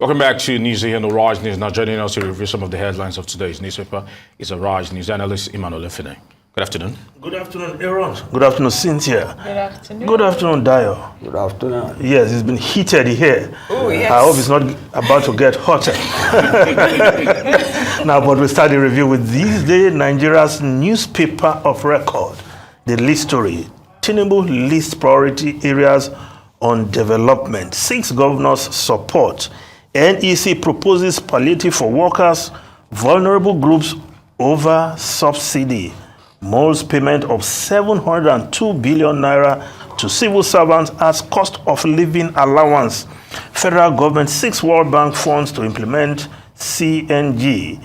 Welcome back to News here on the Raj News. Now joining us to review some of the headlines of today's newspaper is a Raj News analyst, Efeni. Good afternoon. Good afternoon, Aaron. Good afternoon, Cynthia. Good afternoon. Good afternoon, Dio. Good afternoon. Yes, it's been heated here. Oh, yes. I hope it's not about to get hotter. Now, but we start the review with these days Nigeria's newspaper of record. The lead story. Tinubu lists priority areas on development. 6 governors support. NEC proposes palliative for workers, vulnerable groups over subsidy. Mole's payment of 702 billion naira to civil servants as cost of living allowance. Federal government seeks World Bank funds to implement CNG.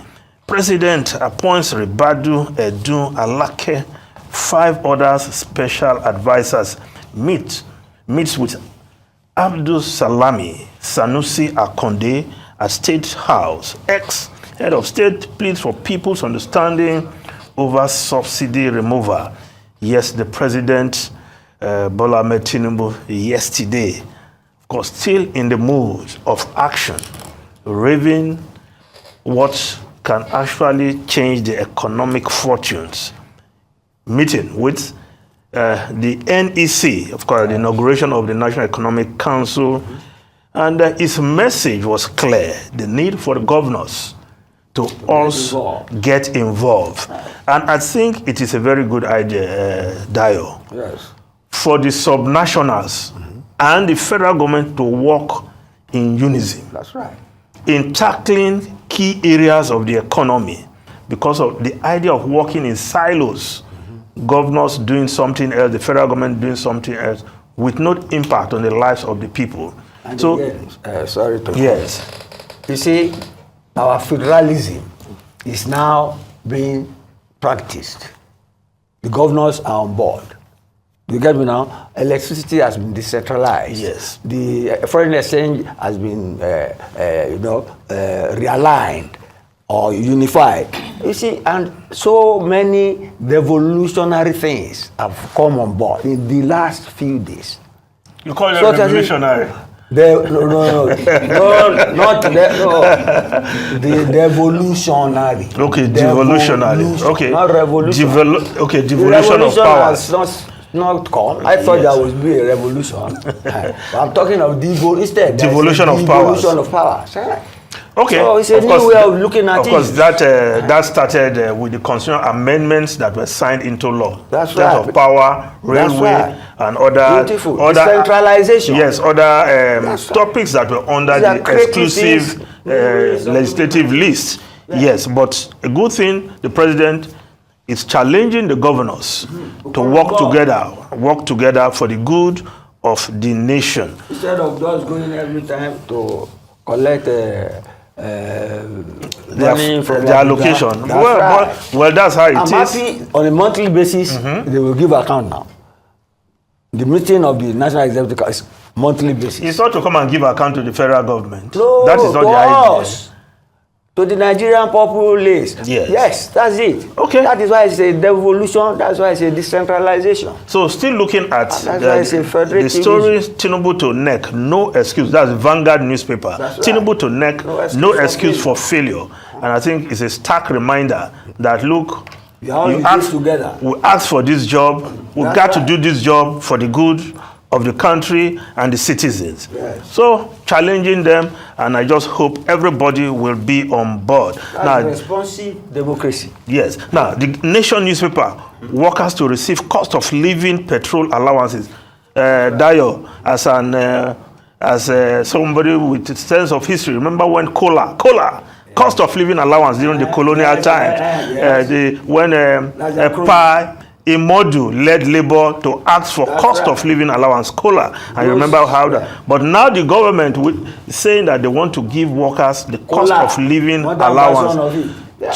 President appoints Ribadu, Edu, Alake, 5 others special advisors. Meets with Abdul Salami, Sanusi Akonde at State House. Ex-head of state pleads for people's understanding over subsidy removal. Yes, the president, Bola Ahmed Tinubu, yesterday, of course, still in the mood of action, raving what can actually change the economic fortunes. Meeting with the NEC, of course, the inauguration of the National Economic Council, and his message was clear: the need for the governors to also get involved. And I think it is a very good idea, Dio, Yes. for the subnationals and the federal government to work in unison That's right. in tackling key areas of the economy, because of the idea of working in silos. Governors doing something else, the federal government doing something else, with no impact on the lives of the people. And So, again, sorry to yes, You see, our federalism is now being practiced. The governors are on board. You get me now? Electricity has been decentralized. Yes. The foreign exchange has been, realigned or unified. You see, and so many revolutionary things have come on board in the last few days. you call it So revolutionary. No, not the devolutionary. Okay, devolutionary. Okay, not revolution. Devolution of power. Has not come. I thought there would be a revolution. But I'm talking of instead. Devolution of powers. Devolution of power. Okay, So it's a new way of looking at it. Of course, that started with the constitutional amendments that were signed into law. That's that right. Of power, railway, right. and other Beautiful. other Decentralization. Yes, other topics that were under These are the creative exclusive things. legislative list. Yes, but a good thing, the president is challenging the governors to work together for the good of the nation. Instead of just going every time to collect money from their allocation. Well, that's how it I'm is. happy on a monthly basis. They will give account now. The meeting of the National Executive is monthly basis. It's not to come and give account to the federal government. No, that is not to the idea. us, to the Nigerian populace. Yes, that's it. Okay. That is why it's a devolution. That's why it's a decentralization. So still looking at the story, Tinubu to neck, no excuse. That's Vanguard newspaper. That's right. Tinubu to neck, no excuse for failure. And I think it's a stark reminder that, look, we asked for this job. We got to do this job for the good of the country and the citizens. Yes. So challenging them, and I just hope everybody will be on board. That's responsive democracy. Yes. Now, the Nation newspaper, workers to receive cost of living petrol allowances. Dio, as somebody with a sense of history, remember when cola, cost of living allowance during the colonial times, when Pai Imodu led labor to ask for cost of living allowance, cola. And you remember how that. But now the government is saying that they want to give workers the cost of living allowance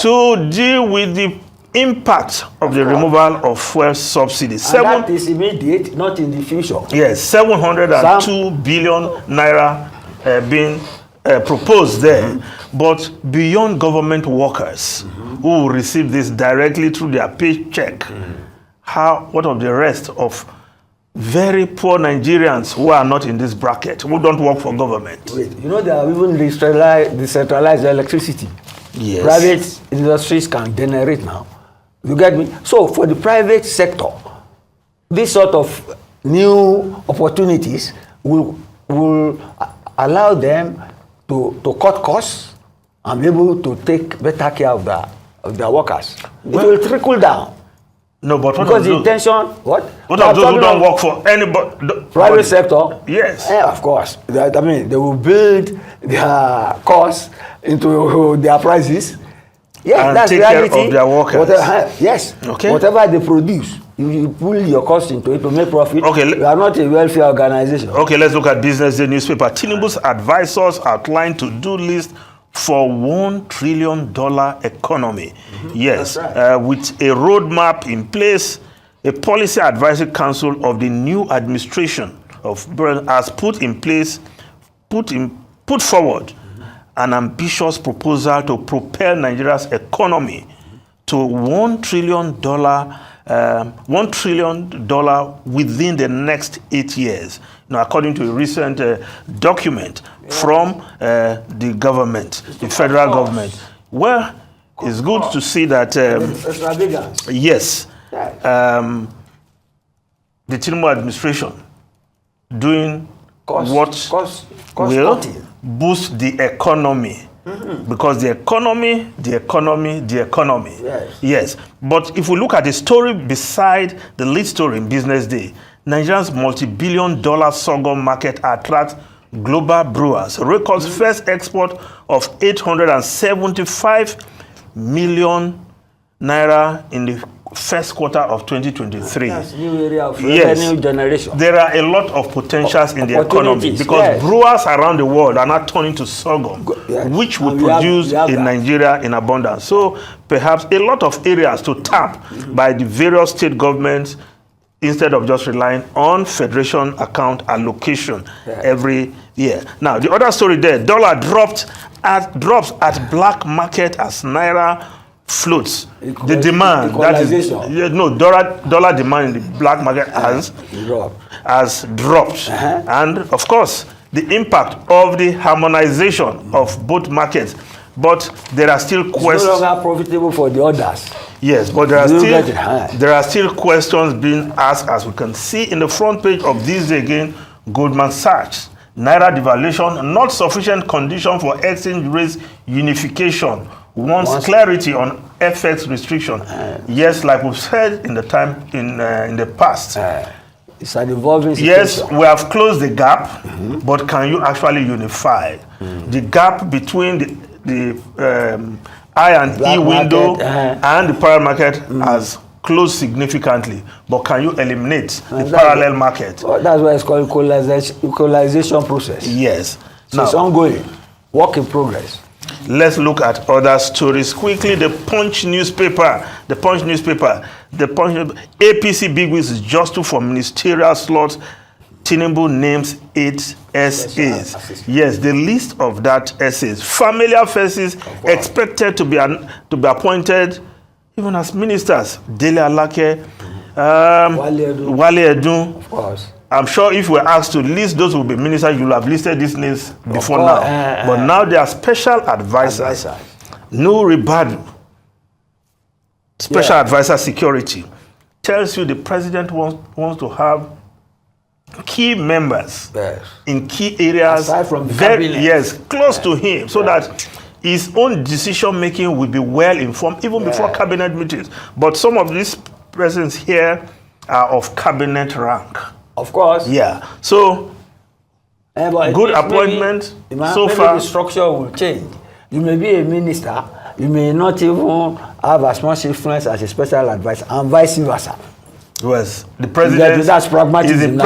to deal with the impact of the removal of fuel subsidies. That is immediate, not in the future. Yes, 702 billion naira being proposed there. But beyond government workers who will receive this directly through their paycheck, what of the rest of very poor Nigerians who are not in this bracket, who don't work for government. Wait, you know, they have even decentralized electricity. Yes. Private industries can generate now. You get me? So for the private sector, this sort of new opportunities will allow them to cut costs and be able to take better care of their workers. Well, it will trickle down. No, but Because the intention, what? What of those who don't work for anybody? Private sector? Yes. Yeah, of course. I mean, they will build their costs into their prices. Yes, And that's take reality. care of their workers. Yes. Okay. Whatever they produce, you pull your cost into it to make profit. Okay. You are not a welfare organization. Okay, let's look at Business Day newspaper. Tinubu's advisors outlined to-do list for $1 trillion economy. Yes, That's right. with a roadmap in place, a policy advisory council of the new administration of has put forward an ambitious proposal to propel Nigeria's economy to $1 trillion within the next 8 years. Now, according to a recent document from the government, the federal government. Well, it's good to see that. Extravagance. Yes, Right. the Tinubu administration doing Cost will cutting. boost the economy. Because the economy. Yes. Yes. But if we look at the story beside the lead story in Business Day, Nigeria's multi-billion-dollar sorghum market attracts global brewers. Records first export of 875 million naira in the first quarter of 2023. That's new area of Yes. revenue generation. There are a lot of potentials in the economy Opportunities, because yes. brewers around the world are now turning to sorghum, Yes. which we And we have produce that. in Nigeria in abundance. So perhaps a lot of areas to tap by the various state governments instead of just relying on federation account allocation every year. Now, the other story there, dollar drops at black market as naira floats. The demand, that is, dollar demand in the black market has dropped. And of course, the impact of the harmonization of both markets. But there are still questions. It's no longer profitable for the others. Yes, but there are still questions being asked, as we can see in the front page of this day again. Goldman Sachs, naira devaluation, not sufficient condition for exchange rate unification. Wants clarity on FX restriction. Yes, like we've said in the past. It's an evolving situation. Yes, we have closed the gap, but can you actually unify? The gap between the I and Black E window market, and the parallel market has closed significantly, but can you eliminate the parallel market? Well, that's why it's called equalization process. Yes. So it's ongoing, work in progress. Let's look at other stories quickly. The Punch newspaper. APC bigwigs jostle for ministerial slots. Tinubu names 8 SAs. Yes, the list of that SAs. Familiar faces expected to be appointed even as ministers. Dele Alake, Wale Edun. Of course. I'm sure if we're asked to list those who will be ministers, you'll have listed these names before now. But now they are special advisors. Nuri Badu, special advisor security, tells you the president wants to have key members in key areas, aside from the cabinet. close to him, so that his own decision making will be well informed even before cabinet meetings. But some of these persons here are of cabinet rank. Of course. Yeah. So good appointment so far. The structure will change. You may be a minister, you may not even have as much influence as a special advisor, and vice versa. Yes, the president that's pragmatism.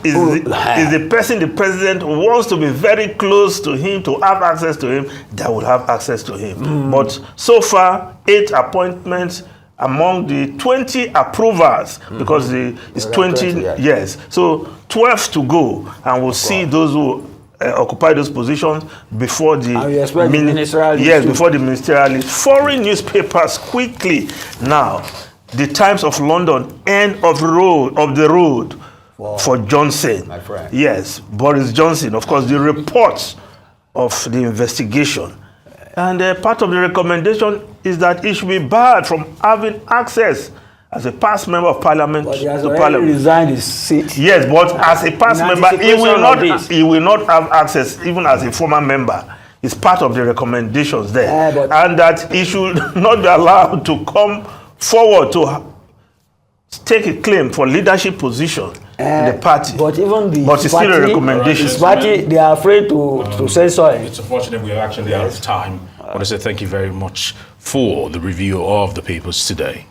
is the person the president wants to be very close to him, to have access to him, that will have access to him. But so far, 8 appointments among the 20 approvers, because it's 20 yes. So 12 to go, and we'll see those who occupy those positions before the ministerial before the ministerial list. Foreign newspapers quickly now. The Times of London, end of the road for Johnson. My friend. Yes, Boris Johnson. Of course, the reports of the investigation. And part of the recommendation is that he should be barred from having access as a past member of parliament But he has to already parliament. resigned his seat. Yes, but as a past In member, anticipation of this. he will not have access even as a former member. It's part of the recommendations there. And that he should not be allowed to come forward to take a claim for leadership position in the party. But even the But it's still a recommendation. His party, they are afraid to censor him. It's unfortunate we are actually out of time. I want to say thank you very much for the review of the papers today.